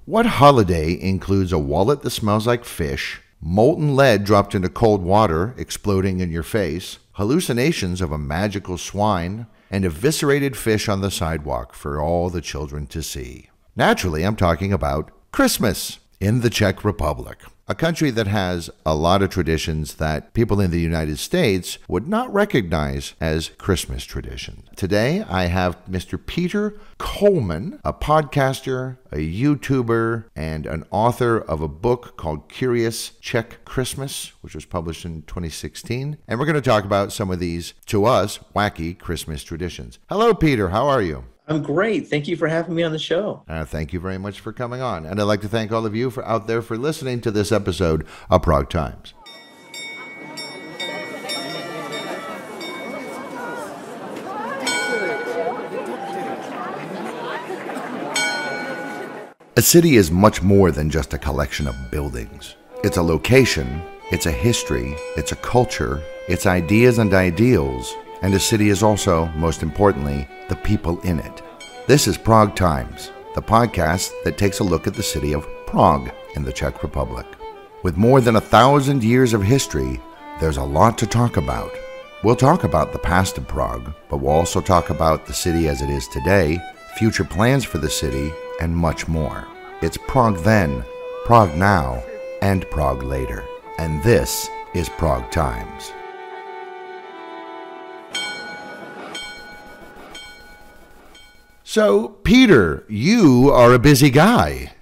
What holiday includes a wallet that smells like fish, molten lead dropped into cold water exploding in your face, hallucinations of a magical swine, and eviscerated fish on the sidewalk for all the children to see? Naturally, I'm talking about Christmas in the Czech Republic, a country that has a lot of traditions that people in the United States would not recognize as Christmas traditions. Today, I have Mr. Peter Collman, a podcaster, a YouTuber, and an author of a book called Curious Czech Christmas, which was published in 2016. And we're going to talk about some of these, to us, wacky Christmas traditions. Hello, Peter. How are you? I'm great. Thank you for having me on the show. Thank you very much for coming on. And I'd like to thank all of you out there for listening to this episode of Prague Times. A city is much more than just a collection of buildings. It's a location, it's a history, it's a culture, it's ideas and ideals, and a city is also, most importantly, the people in it. This is Prague Times, the podcast that takes a look at the city of Prague in the Czech Republic. With more than 1,000 years of history, there's a lot to talk about. We'll talk about the past of Prague, but we'll also talk about the city as it is today, future plans for the city, and much more. It's Prague then, Prague now, and Prague later. And this is Prague Times. So, Peter, you are a busy guy.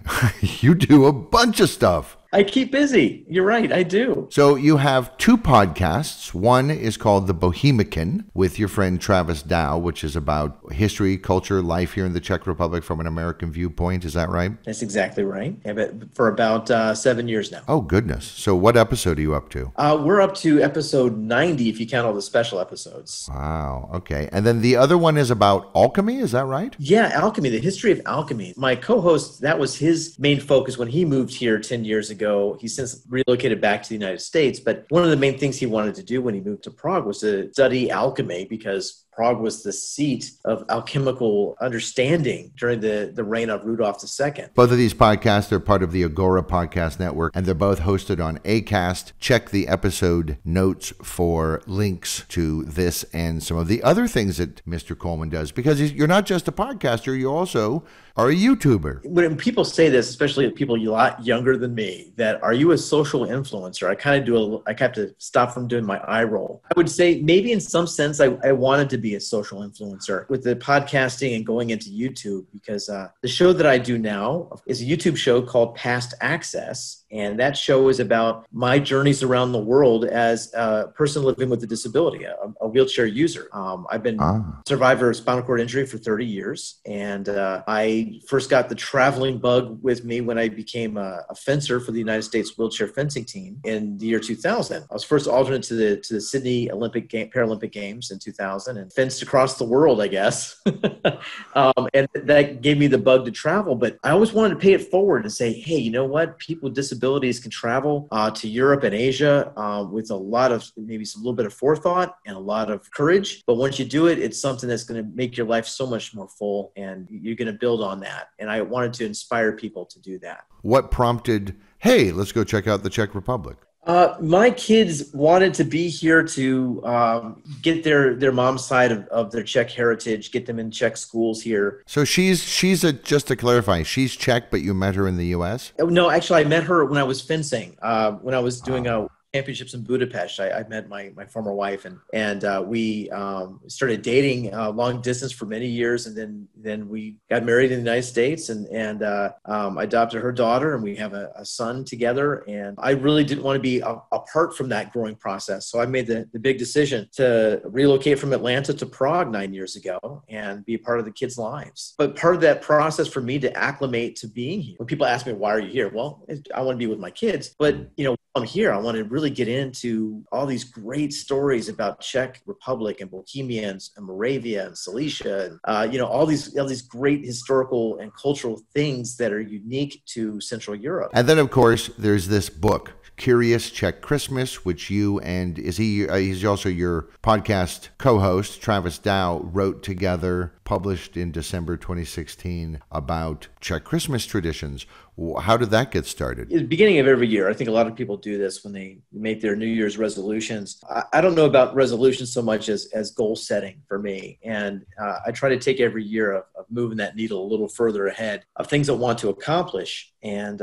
You do a bunch of stuff. I keep busy. You're right. I do. So you have two podcasts. One is called The Bohemican with your friend Travis Dow, which is about history, culture, life here in the Czech Republic from an American viewpoint. Is that right? That's exactly right. I've been for about 7 years now. Oh, goodness. So what episode are you up to? We're up to episode 90 if you count all the special episodes. Wow. Okay. And then the other one is about alchemy. Is that right? Yeah, alchemy, the history of alchemy. My co-host, that was his main focus when he moved here 10 years ago. He's since relocated back to the United States. But one of the main things he wanted to do when he moved to Prague was to study alchemy, because Prague was the seat of alchemical understanding during the reign of Rudolf II. Both of these podcasts are part of the Agora Podcast Network, and they're both hosted on Acast. Check the episode notes for links to this and some of the other things that Mr. Collman does, because you're not just a podcaster, you also are a YouTuber. When people say this, especially people a lot younger than me, that are you a social influencer? I have to stop from doing my eye roll. I would say maybe in some sense I wanted to be a social influencer with the podcasting and going into YouTube, because the show that I do now is a YouTube show called Past Access. And that show is about my journeys around the world as a person living with a disability, a wheelchair user. I've been survivor of spinal cord injury for 30 years. And I first got the traveling bug with me when I became a fencer for the United States wheelchair fencing team in the year 2000. I was first alternate to the Sydney Paralympic Games in 2000 and fenced across the world, I guess. And that gave me the bug to travel. But I always wanted to pay it forward and say, hey, you know what? People with disabilities can travel to Europe and Asia with a lot of, maybe a little bit of forethought and a lot of courage. But once you do it, it's something that's going to make your life so much more full, and you're going to build on that. And I wanted to inspire people to do that. What prompted, hey, let's go check out the Czech Republic? My kids wanted to be here to get their mom's side of their Czech heritage, get them in Czech schools here. So just to clarify, she's Czech, but you met her in the U.S.? No, actually, I met her when I was fencing. When I was doing championships in Budapest, I met my former wife, and we started dating long distance for many years, and then we got married in the United States, and I adopted her daughter, and we have a son together. And I really didn't want to be apart from that growing process, so I made the big decision to relocate from Atlanta to Prague 9 years ago and be a part of the kids' lives. But part of that process for me to acclimate to being here, when people ask me, why are you here? Well, I want to be with my kids, but I'm here. I want to really get into all these great stories about Czech Republic and Bohemians and Moravia and Silesia, and all these great historical and cultural things that are unique to Central Europe. And then, of course, there's this book, Curious Czech Christmas, which you and he's also your podcast co-host, Travis Dow, wrote together. published in December 2016 about Czech Christmas traditions. How did that get started? At the beginning of every year, I think a lot of people do this when they make their New Year's resolutions. I don't know about resolutions so much as goal setting for me. And I try to take every year of moving that needle a little further ahead of things I want to accomplish. And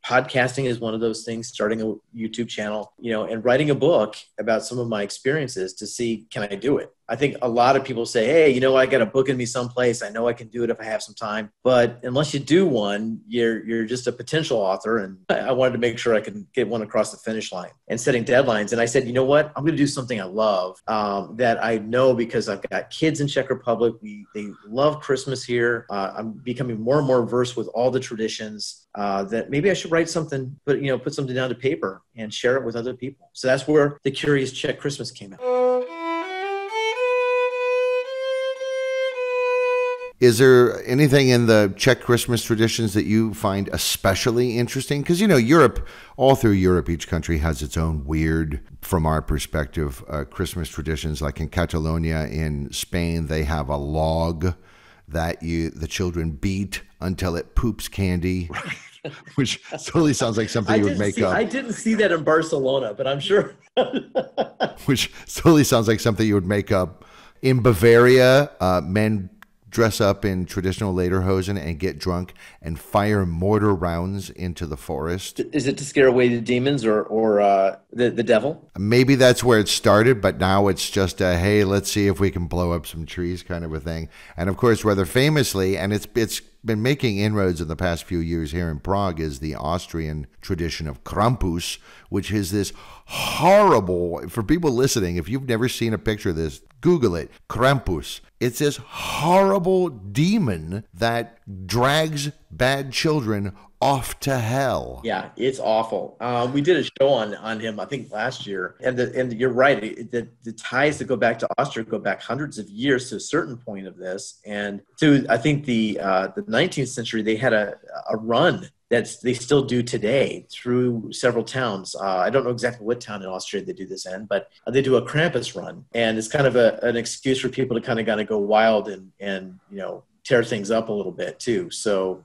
podcasting is one of those things, starting a YouTube channel, and writing a book about some of my experiences to see, can I do it? I think a lot of people say, hey, I got a book in me someplace. I know I can do it if I have some time. But unless you do one, you're just a potential author. And I wanted to make sure I could get one across the finish line and setting deadlines. And I said, you know what? I'm going to do something I love that I know because I've got kids in Czech Republic. They love Christmas here. I'm becoming more and more versed with all the traditions that maybe I should write something, but put something down to paper and share it with other people. So that's where the Curious Czech Christmas came out. Is there anything in the Czech Christmas traditions that you find especially interesting? Because, Europe, all through Europe, each country has its own weird, from our perspective, Christmas traditions. Like in Catalonia in Spain, they have a log that the children beat until it poops candy. Which totally sounds like something you would make up. I didn't see that in Barcelona, but I'm sure. Which totally sounds like something you would make up. In Bavaria, men dress up in traditional lederhosen and get drunk and fire mortar rounds into the forest. Is it to scare away the demons or the devil? Maybe that's where it started, but now it's just a, hey, let's see if we can blow up some trees kind of a thing. And of course, rather famously, and it's been making inroads in the past few years here in Prague, is the Austrian tradition of Krampus, which is this horrible, for people listening, if you've never seen a picture of this, Google it, Krampus. It's this horrible demon that drags bad children off to hell. Yeah, it's awful. We did a show on him, I think last year, and you're right. The ties that go back to Austria go back hundreds of years to a certain point of this, and to I think the 19th century they had a run that they still do today through several towns. I don't know exactly what town in Austria they do this in, but they do a Krampus run, and it's kind of an excuse for people to kind of go wild and tear things up a little bit too. So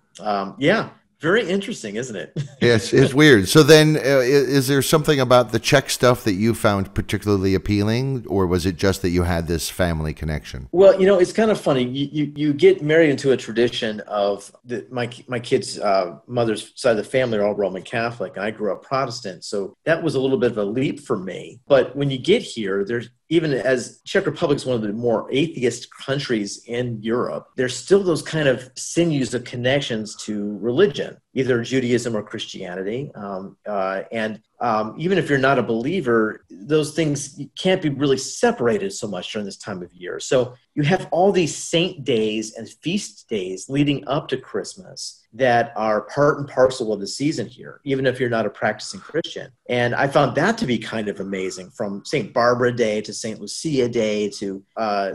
yeah. Very interesting, isn't it? Yes, it's weird. So then is there something about the Czech stuff that you found particularly appealing, or was it just that you had this family connection? Well, it's kind of funny. You get married into a tradition of my kids' mother's side of the family are all Roman Catholic, and I grew up Protestant. So that was a little bit of a leap for me. But when you get here, even as Czech Republic is one of the more atheist countries in Europe, there's still those kind of sinews of connections to religion, either Judaism or Christianity. And even if you're not a believer, those things can't be really separated so much during this time of year. So you have all these saint days and feast days leading up to Christmas that are part and parcel of the season here, even if you're not a practicing Christian. And I found that to be kind of amazing, from St. Barbara Day to St. Lucia Day to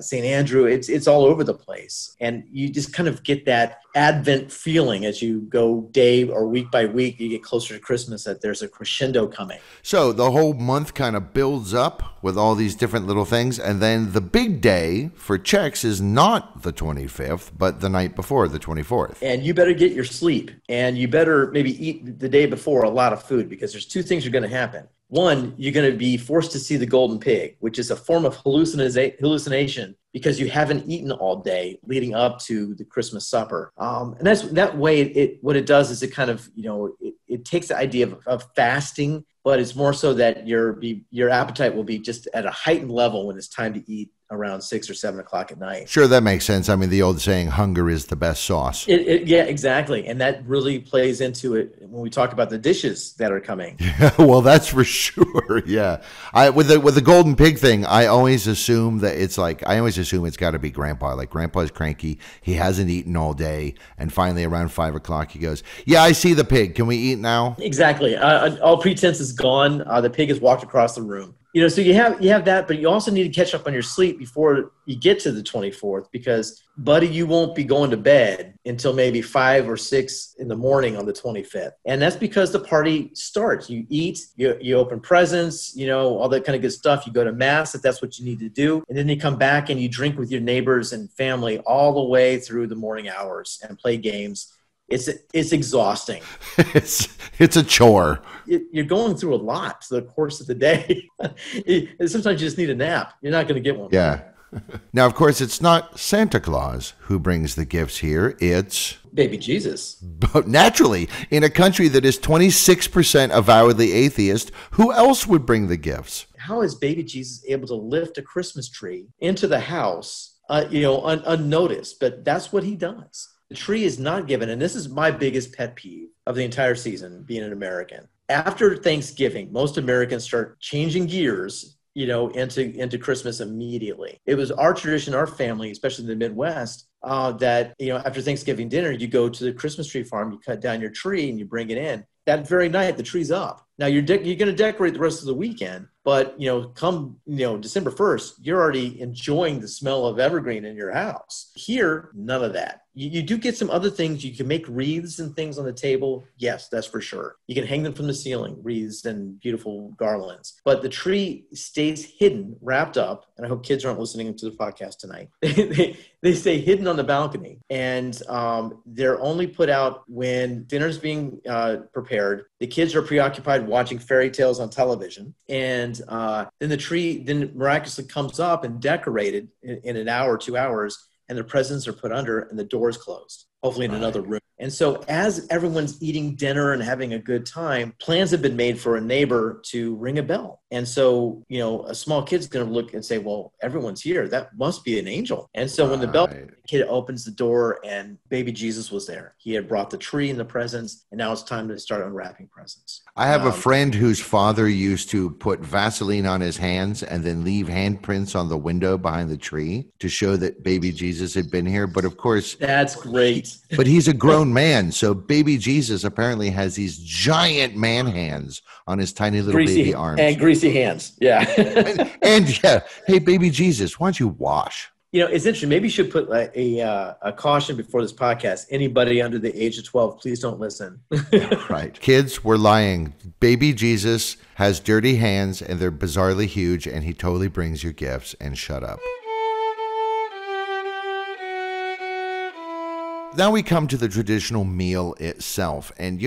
St. Andrew. It's all over the place. And you just kind of get that Advent feeling as you go day or week by week, you get closer to Christmas, that there's a crescendo coming. So the whole month kind of builds up with all these different little things. And then the big day for Czechs is not the 25th, but the night before, the 24th. And you better get your sleep, and you better maybe eat the day before a lot of food, because there's two things are going to happen. One, you're going to be forced to see the golden pig, which is a form of hallucination because you haven't eaten all day leading up to the Christmas supper. And that's that way. What it does is it kind of, it takes the idea of fasting, but it's more so that your appetite will be just at a heightened level when it's time to eat around 6 or 7 o'clock at night. Sure, that makes sense. I mean, the old saying, hunger is the best sauce. Yeah, exactly. And that really plays into it when we talk about the dishes that are coming. Yeah, well, that's for sure. Yeah. With the golden pig thing, I always assume it's got to be Grandpa. Like, Grandpa's cranky. He hasn't eaten all day. And finally, around 5 o'clock, he goes, yeah, I see the pig. Can we eat now? Exactly. All pretense is gone. The pig has walked across the room. So you have that, but you also need to catch up on your sleep before you get to the 24th, because buddy, you won't be going to bed until maybe 5 or 6 in the morning on the 25th. And that's because the party starts. You eat, you open presents, all that kind of good stuff. You go to mass if that's what you need to do. And then you come back and you drink with your neighbors and family all the way through the morning hours and play games. It's exhausting. It's a chore. You're going through a lot to the course of the day. Sometimes you just need a nap. You're not going to get one. Yeah. Now, of course, it's not Santa Claus who brings the gifts here. It's baby Jesus. But naturally, in a country that is 26% avowedly atheist, who else would bring the gifts? How is baby Jesus able to lift a Christmas tree into the house, unnoticed? But that's what he does. The tree is not given, and this is my biggest pet peeve of the entire season, being an American. After Thanksgiving, most Americans start changing gears, into Christmas immediately. It was our tradition, our family, especially in the Midwest, that, after Thanksgiving dinner, you go to the Christmas tree farm, you cut down your tree and you bring it in. That very night, the tree's up. Now you're going to decorate the rest of the weekend, but come December 1st, you're already enjoying the smell of evergreen in your house. Here, none of that. You do get some other things. You can make wreaths and things on the table. Yes, that's for sure. You can hang them from the ceiling, wreaths and beautiful garlands. But the tree stays hidden, wrapped up. And I hope kids aren't listening to the podcast tonight. They stay hidden on the balcony. And they're only put out when dinner's being prepared. The kids are preoccupied watching fairy tales on television. And then the tree miraculously comes up and decorated in an hour, 2 hours. And the presents are put under and the door's closed, hopefully in another room. And so as everyone's eating dinner and having a good time, plans have been made for a neighbor to ring a bell. And so, a small kid's going to look and say, well, everyone's here. That must be an angel. And so when the kid opens the door and baby Jesus was there, he had brought the tree and the presents, and now it's time to start unwrapping presents. I have a friend whose father used to put Vaseline on his hands and then leave handprints on the window behind the tree to show that baby Jesus had been here. But of course, that's great. But he's a grown man. So baby Jesus apparently has these giant man hands on his tiny little baby arms. And greasy hands. Yeah. and yeah. Hey, baby Jesus, why don't you wash? It's interesting. Maybe you should put a caution before this podcast. Anybody under the age of 12, please don't listen. Right. Kids, we're lying. Baby Jesus has dirty hands and they're bizarrely huge, and he totally brings you gifts, and shut up. Now we come to the traditional meal itself. And,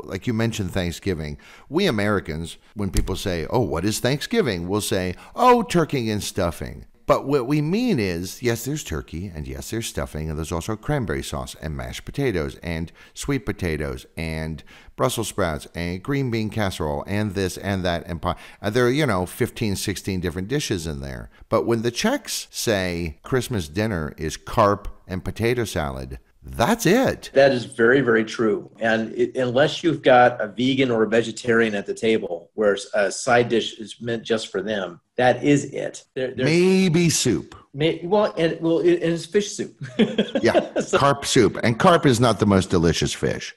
like you mentioned Thanksgiving, we Americans, when people say, oh, what is Thanksgiving? We'll say, oh, turkey and stuffing. But what we mean is, yes, there's turkey, and yes, there's stuffing, and there's also cranberry sauce and mashed potatoes and sweet potatoes and Brussels sprouts and green bean casserole and this and that and pie. There are, 15, 16 different dishes in there. But when the Czechs say Christmas dinner is carp and potato salad, that's it. That is very, very true. And unless you've got a vegan or a vegetarian at the table where a side dish is meant just for them, that is it. Maybe soup. And it's fish soup. Yeah, carp soup. And carp is not the most delicious fish.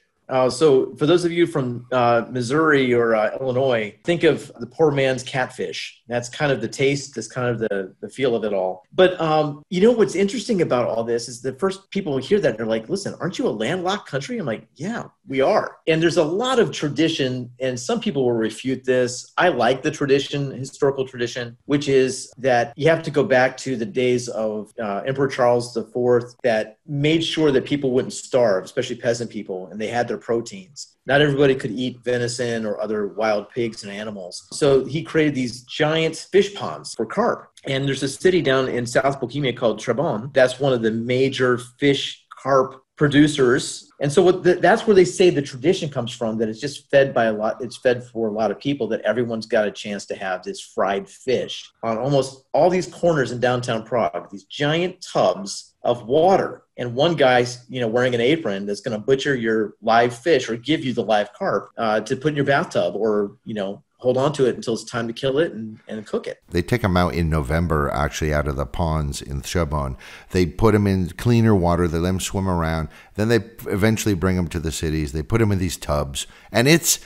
So for those of you from Missouri or Illinois, think of the poor man's catfish. That's kind of the taste. That's kind of the feel of it all. But what's interesting about all this is the first people hear that, they're like, listen, aren't you a landlocked country? I'm like, yeah, we are. And there's a lot of tradition, and some people will refute this. I like the tradition, historical tradition, which is that you have to go back to the days of Emperor Charles IV that made sure that people wouldn't starve, especially peasant people, and they had their proteins. Not everybody could eat venison or other wild pigs and animals. So he created these giant fish ponds for carp. And there's a city down in South Bohemia called Trebon. That's one of the major fish carp producers. And so that's where they say the tradition comes from, that it's just fed by it's fed for a lot of people, that everyone's got a chance to have this fried fish on almost all these corners in downtown Prague, these giant tubs of water. and one guy's, wearing an apron that's going to butcher your live fish or give you the live carp to put in your bathtub, or, hold on to it until it's time to kill it and cook it. They take them out in November, actually, out of the ponds in Shabon. They put them in cleaner water. They let them swim around. Then they eventually bring them to the cities. They put them in these tubs. And it's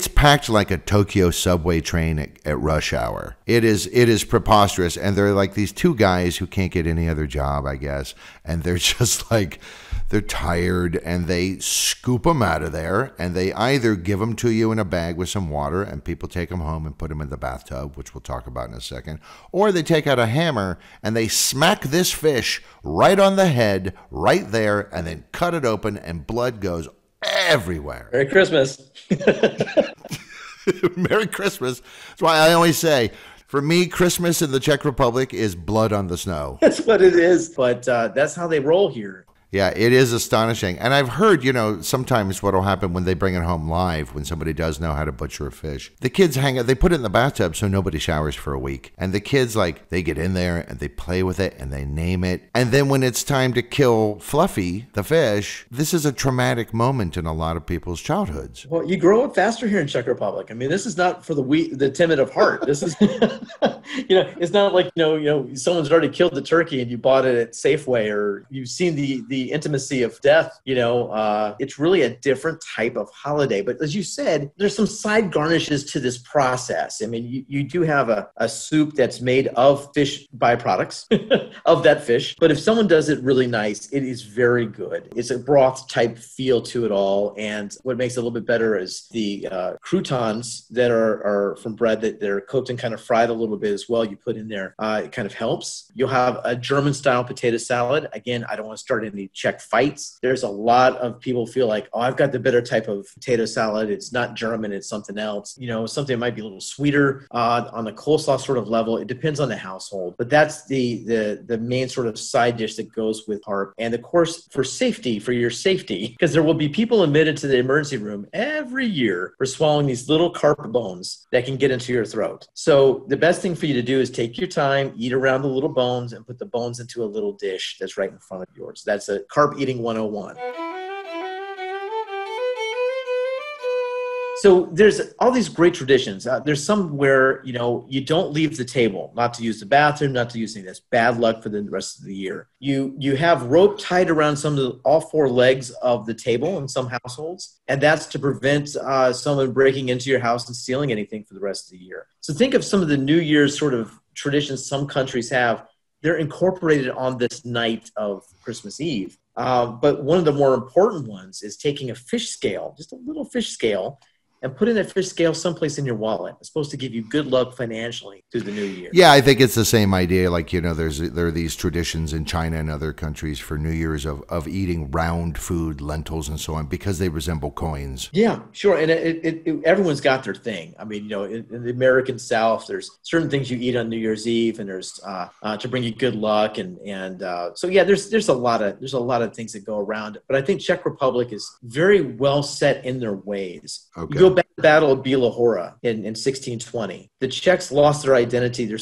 packed like a Tokyo subway train at rush hour. It is preposterous. And they're like these two guys who can't get any other job, I guess. And they're just like, they're tired, and they scoop them out of there, and they either give them to you in a bag with some water, and people take them home and put them in the bathtub, which we'll talk about in a second, or they take out a hammer and they smack this fish right on the head, right there, and then cut it open, and blood goes everywhere. Merry Christmas. Merry Christmas. That's why I always say, for me, Christmas in the Czech Republic is blood on the snow. That's what it is, but that's how they roll here. Yeah, it is astonishing. And I've heard, sometimes what will happen when they bring it home live, when somebody does know how to butcher a fish, the kids hang out, they put it in the bathtub so nobody showers for a week. And the kids, they get in there and they play with it and they name it. And then when it's time to kill Fluffy, the fish, this is a traumatic moment in a lot of people's childhoods. Well, you grow up faster here in Czech Republic. I mean, this is not for the timid of heart. This is, it's not like, someone's already killed the turkey and you bought it at Safeway, or you've seen the intimacy of death. It's really a different type of holiday. But as you said, there's some side garnishes to this process. I mean, you do have a soup that's made of fish byproducts of that fish. But if someone does it really nice, it is very good. It's a broth type feel to it all. And what makes it a little bit better is the croutons that are from bread that are cooked and kind of fried a little bit as well. You put in there, it kind of helps. You'll have a German style potato salad. Again, I don't want to start any Czech fights. There's a lot of people feel like, I've got the better type of potato salad. It's not German, it's something else. Something that might be a little sweeter on the coleslaw sort of level. It depends on the household. But that's the main sort of side dish that goes with carp. And of course, for your safety, because there will be people admitted to the emergency room every year for swallowing these little carp bones that can get into your throat. So the best thing for you to do is take your time, eat around the little bones, and put the bones into a little dish that's right in front of yours. That's a Carp Eating 101. So there's all these great traditions. There's some where, you don't leave the table, not to use the bathroom, not to use anything. That's bad luck for the rest of the year. You have rope tied around all four legs of the table in some households, and that's to prevent someone breaking into your house and stealing anything for the rest of the year. So think of some of the New Year's sort of traditions some countries have. They're incorporated on this night of Christmas Eve. But one of the more important ones is taking a fish scale, just a little fish scale, and putting that fish scale someplace in your wallet. It's supposed to give you good luck financially through the new year. Yeah, I think it's the same idea. Like, there are these traditions in China and other countries for New Year's of eating round food, lentils and so on, because they resemble coins. Yeah, sure. And everyone's got their thing. I mean, in the American South, there's certain things you eat on New Year's Eve, and there's to bring you good luck. So yeah, there's a lot of things that go around it. But I think Czech Republic is very well set in their ways. Okay. You go back to the Battle of Bílá Hora in 1620. The Czechs lost their identity, their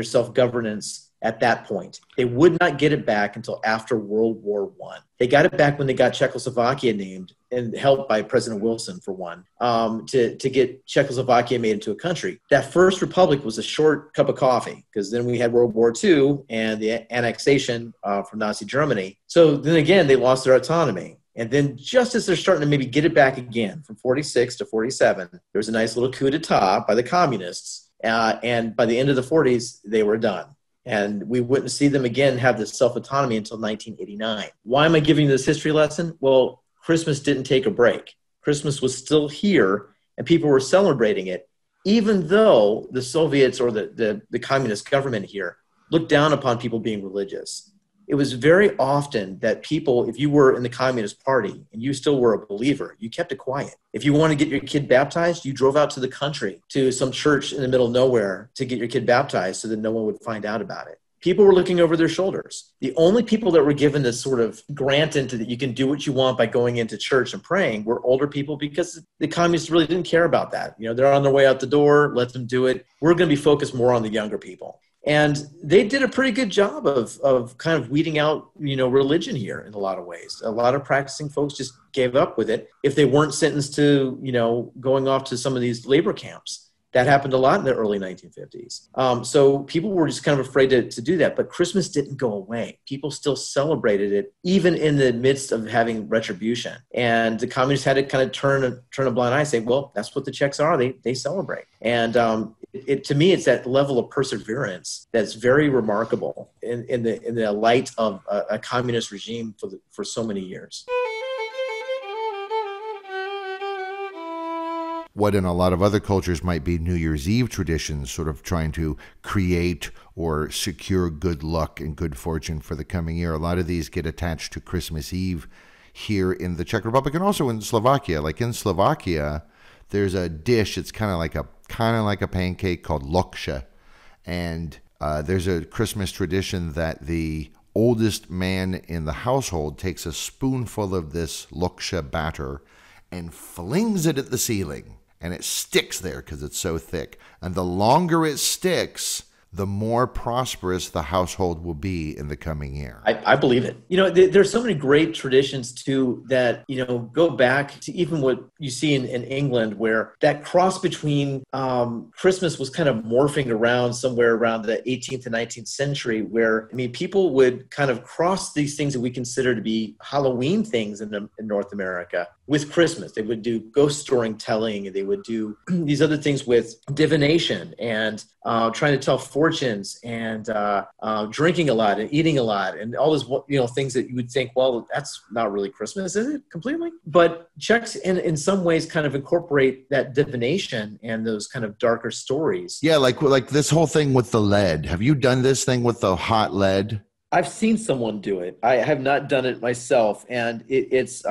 self-governance at that point. They would not get it back until after World War I. They got it back when they got Czechoslovakia named, and helped by President Wilson, for one, to get Czechoslovakia made into a country. That first republic was a short cup of coffee, because then we had World War II and the annexation from Nazi Germany. So then again, they lost their autonomy. And then just as they're starting to maybe get it back again from 46 to 47, there was a nice little coup d'etat by the communists. And by the end of the 40s, they were done. And we wouldn't see them again have this self-autonomy until 1989. Why am I giving you this history lesson? Well, Christmas didn't take a break. Christmas was still here, and people were celebrating it, even though the Soviets or the communist government here looked down upon people being religious. It was very often that people, if you were in the Communist Party and you still were a believer, you kept it quiet. If you wanted to get your kid baptized, you drove out to the country to some church in the middle of nowhere to get your kid baptized so that no one would find out about it. People were looking over their shoulders. The only people that were given this sort of grant into that you can do what you want by going into church and praying were older people, because the communists really didn't care about that. They're on their way out the door, let them do it. We're going to be focused more on the younger people. And they did a pretty good job of kind of weeding out, religion here in a lot of ways. A lot of practicing folks just gave up with it if they weren't sentenced to, going off to some of these labor camps. That happened a lot in the early 1950s. So people were just kind of afraid to do that. But Christmas didn't go away. People still celebrated it, even in the midst of having retribution. And the communists had to kind of turn a blind eye and say, well, that's what the Czechs are. They celebrate. And to me, it's that level of perseverance that's very remarkable in the light of a communist regime for so many years. What in a lot of other cultures might be New Year's Eve traditions, sort of trying to create or secure good luck and good fortune for the coming year. A lot of these get attached to Christmas Eve here in the Czech Republic and also in Slovakia. Like in Slovakia, there's a dish. It's kind of like a pancake called lokša, and there's a Christmas tradition that the oldest man in the household takes a spoonful of this lokša batter and flings it at the ceiling. And it sticks there because it's so thick. And the longer it sticks, the more prosperous the household will be in the coming year. I believe it. There's so many great traditions too that, go back to even what you see in England, where that cross between Christmas was kind of morphing around somewhere around the 18th and 19th century, where, people would kind of cross these things that we consider to be Halloween things in North America with Christmas. They would do ghost storytelling, and they would do these other things with divination and trying to tell fortunes and drinking a lot and eating a lot and all those things that you would think, well, that's not really Christmas, is it? Completely. But Czechs in some ways kind of incorporate that divination and those kind of darker stories. Yeah, like this whole thing with the lead. Have you done this thing with the hot lead? I've seen someone do it. I have not done it myself, and it's.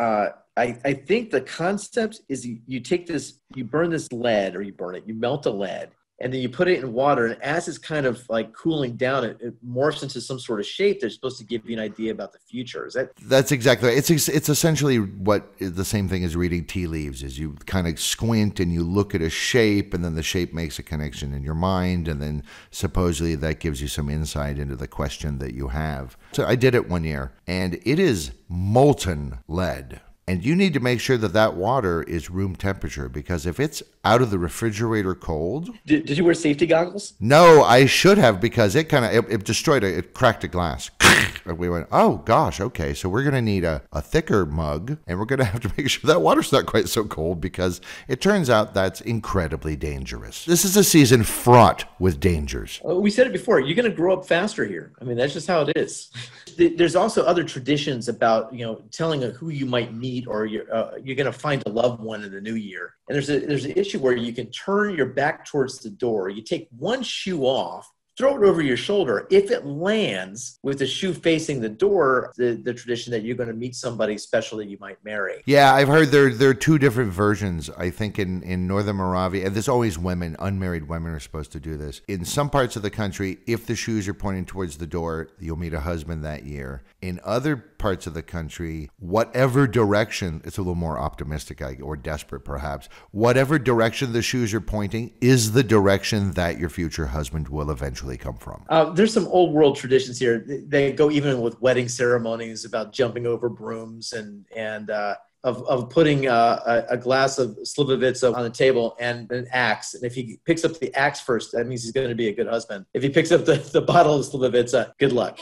I think the concept is you take this, you burn this lead, or you melt a lead, and then you put it in water, and as it's kind of like cooling down, it morphs into some sort of shape that's supposed to give you an idea about the future. That's exactly right. It's essentially what is the same thing as reading tea leaves, is you kind of squint and you look at a shape, and then the shape makes a connection in your mind, and then supposedly that gives you some insight into the question that you have. So I did it one year, and it is molten lead. And you need to make sure that water is room temperature, because if it's out of the refrigerator cold... Did you wear safety goggles? No, I should have, because it destroyed it cracked a glass. We went, oh gosh, okay, so we're going to need a thicker mug, and we're going to have to make sure that water's not quite so cold, because it turns out that's incredibly dangerous. This is a season fraught with dangers. We said it before, you're going to grow up faster here. I mean, that's just how it is. There's also other traditions about, telling who you might meet, or you're going to find a loved one in the new year. And there's an issue where you can turn your back towards the door. You take one shoe off, throw it over your shoulder. If it lands with the shoe facing the door, the tradition that you're going to meet somebody special that you might marry. Yeah, I've heard there are two different versions. I think in Northern Moravia, and there's always unmarried women are supposed to do this. In some parts of the country, if the shoes are pointing towards the door, you'll meet a husband that year. In other parts of the country, whatever direction, it's a little more optimistic or desperate perhaps, whatever direction the shoes are pointing is the direction that your future husband will eventually come from. There's some old world traditions here. They go even with wedding ceremonies about jumping over brooms and of putting a glass of slivovitsa on the table and an axe. And if he picks up the axe first, that means he's going to be a good husband. If he picks up the bottle of slivovitsa, good luck.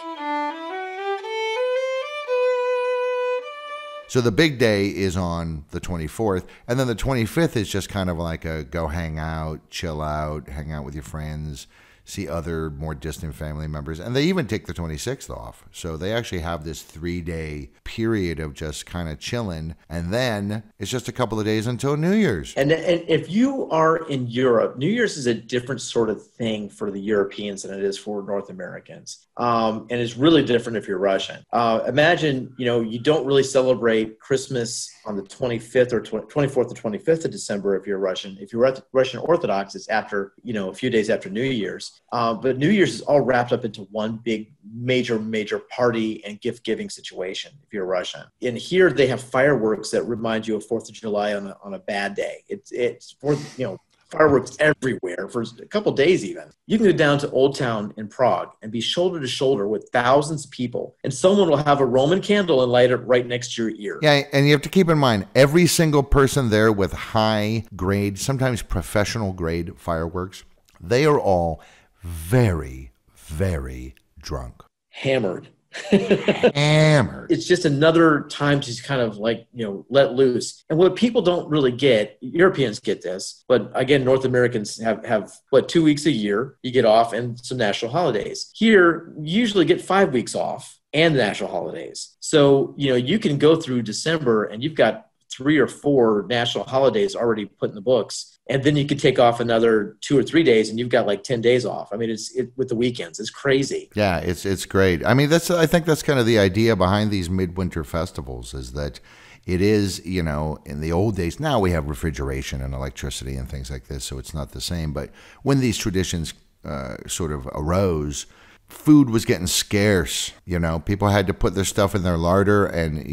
So the big day is on the 24th, and then the 25th is just kind of like a go hang out, chill out, hang out with your friends, see other more distant family members. And they even take the 26th off. So they actually have this 3-day period of just kind of chilling. And then it's just a couple of days until New Year's. And if you are in Europe, New Year's is a different sort of thing for the Europeans than it is for North Americans. And it's really different if you're Russian. Imagine, you don't really celebrate Christmas on the 25th or 24th or 25th of December if you're Russian. If you're Russian Orthodox, it's after, a few days after New Year's. But New Year's is all wrapped up into one big major party and gift-giving situation if you're Russian. And here they have fireworks that remind you of 4th of July on a bad day. It's fireworks everywhere for a couple of days even. You can go down to Old Town in Prague and be shoulder to shoulder with thousands of people, and someone will have a Roman candle and light it right next to your ear. Yeah, and you have to keep in mind, every single person there with high grade, sometimes professional grade fireworks, they are all very, very drunk. Hammered. Hammered. It's just another time to kind of like, let loose. And what people don't really get, Europeans get this, but again, North Americans have 2 weeks a year you get off and some national holidays. Here, you usually get 5 weeks off and national holidays. So, you can go through December and you've got 3 or 4 national holidays already put in the books. And then you could take off another 2 or 3 days and you've got like 10 days off. I mean, it's with the weekends. It's crazy. Yeah, it's great. I mean, I think that's kind of the idea behind these midwinter festivals, is that it is, in the old days, now we have refrigeration and electricity and things like this, so it's not the same. But when these traditions sort of arose, food was getting scarce. People had to put their stuff in their larder, and,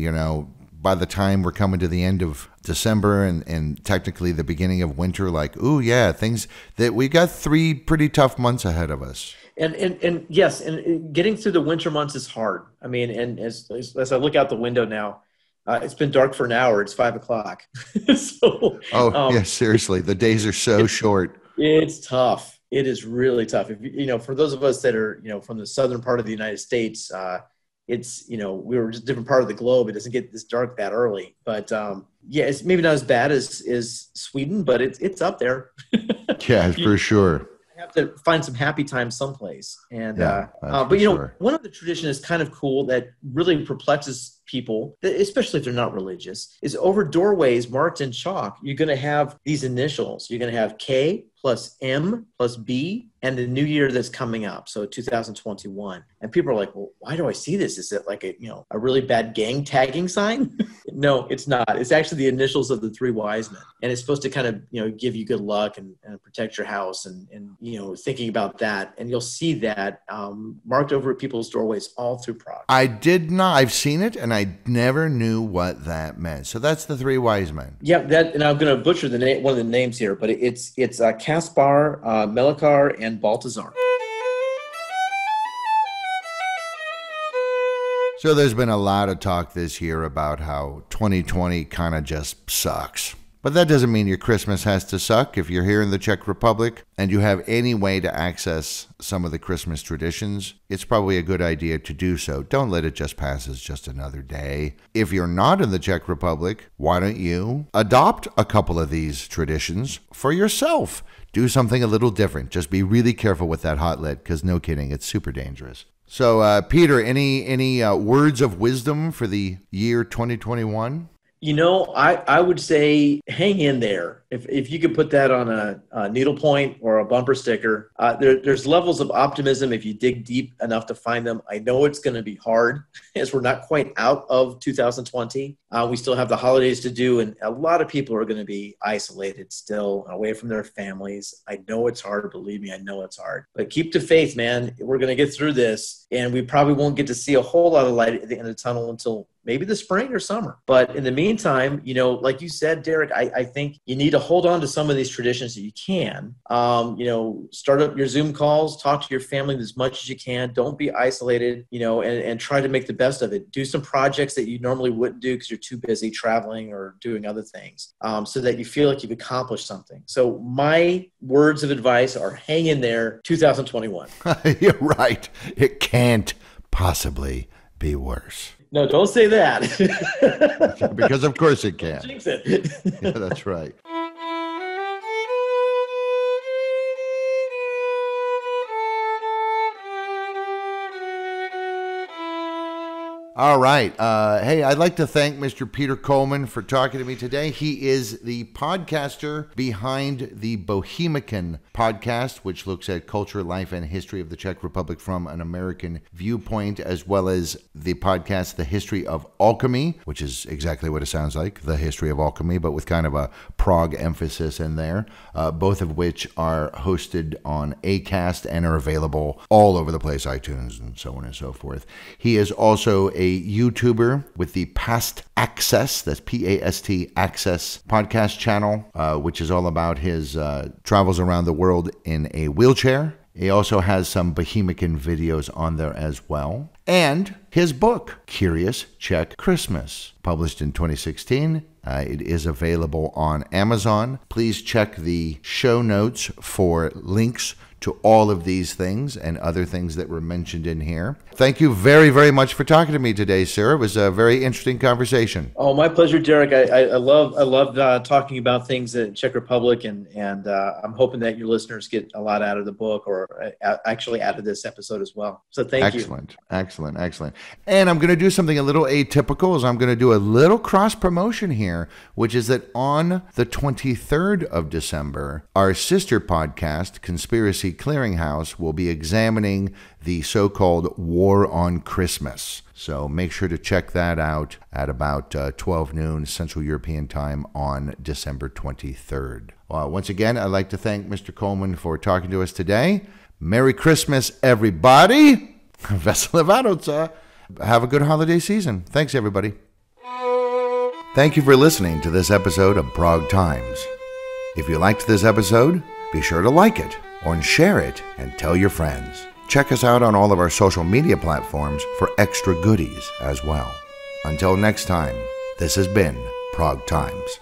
by the time we're coming to the end of December and technically the beginning of winter, like, ooh, yeah, things that we got 3 pretty tough months ahead of us. And yes, and getting through the winter months is hard. I mean, and as I look out the window now, it's been dark for an hour. It's 5 o'clock. Yeah, seriously, the days are so short. It's tough. It is really tough. If for those of us that are from the southern part of the United States, it's we were just a different part of the globe. It doesn't get this dark that early, but it's maybe not as bad as Sweden, but it's up there. Yeah, for sure. Have to find some happy time someplace. And but sure. One of the tradition is kind of cool that really perplexes people, especially if they're not religious, is over doorways marked in chalk, you're going to have these initials. You're going to have K plus M plus B and the new year that's coming up, so 2021. And people are like, well, why do I see this? Is it like a really bad gang tagging sign? No, it's not. It's actually the initials of the 3 wise men. And it's supposed to kind of, give you good luck and protect your house and thinking about that. And you'll see that marked over people's doorways all through Prague. I did not. I've seen it, and I never knew what that meant. So that's the 3 wise men. Yeah, and I'm going to butcher one of the names here, but it's Caspar, Melchior, and Baltazar. So there's been a lot of talk this year about how 2020 kind of just sucks. But that doesn't mean your Christmas has to suck. If you're here in the Czech Republic and you have any way to access some of the Christmas traditions, it's probably a good idea to do so. Don't let it just pass as just another day. If you're not in the Czech Republic, why don't you adopt a couple of these traditions for yourself? Do something a little different. Just be really careful with that hot lid, because no kidding, it's super dangerous. So, Peter, any words of wisdom for the year 2021? I would say hang in there. If you could put that on a needlepoint or a bumper sticker, there's levels of optimism if you dig deep enough to find them. I know it's going to be hard as we're not quite out of 2020. We still have the holidays to do, and a lot of people are going to be isolated still, away from their families. I know it's hard. Believe me, I know it's hard. But keep the faith, man. We're going to get through this, and we probably won't get to see a whole lot of light at the end of the tunnel until maybe the spring or summer. But in the meantime, like you said, Derek, I think you need to hold on to some of these traditions that you can. Start up your Zoom calls, talk to your family as much as you can. Don't be isolated, and try to make the best of it. Do some projects that you normally wouldn't do because you're too busy traveling or doing other things, so that you feel like you've accomplished something. So my words of advice are hang in there, 2021. You're right. It can't possibly be worse. No, don't say that. Because of course it can. Jinx it. Yeah, that's right. All right. Hey, I'd like to thank Mr. Peter Collman for talking to me today. He is the podcaster behind the Bohemican podcast, which looks at culture, life, and history of the Czech Republic from an American viewpoint, as well as the podcast, The History of Alchemy, which is exactly what it sounds like, The History of Alchemy, but with kind of a Prague emphasis in there, both of which are hosted on Acast and are available all over the place, iTunes and so on and so forth. He is also a a YouTuber with the Past Access, that's P-A-S-T Access podcast channel, which is all about his travels around the world in a wheelchair. He also has some Bohemican videos on there as well. And his book, Curious Czech Christmas, published in 2016. It is available on Amazon. Please check the show notes for links to all of these things and other things that were mentioned in here. Thank you very, very much for talking to me today, sir. It was a very interesting conversation. Oh, my pleasure, Derek. I love talking about things in Czech Republic, and I'm hoping that your listeners get a lot out of the book, or actually out of this episode as well. So thank you. Excellent. And I'm going to do something a little atypical, is I'm going to do a little cross promotion here, which is that on the 23rd of December, our sister podcast, Conspiracy Clearinghouse, will be examining the so-called War on Christmas. So make sure to check that out at about 12 noon Central European Time on December 23rd. Once again, I'd like to thank Mr. Collman for talking to us today. Merry Christmas, everybody. Vesele Vánoce. Have a good holiday season. Thanks, everybody. Thank you for listening to this episode of Prague Times. If you liked this episode, be sure to like it or share it and tell your friends. Check us out on all of our social media platforms for extra goodies as well. Until next time, this has been Prague Times.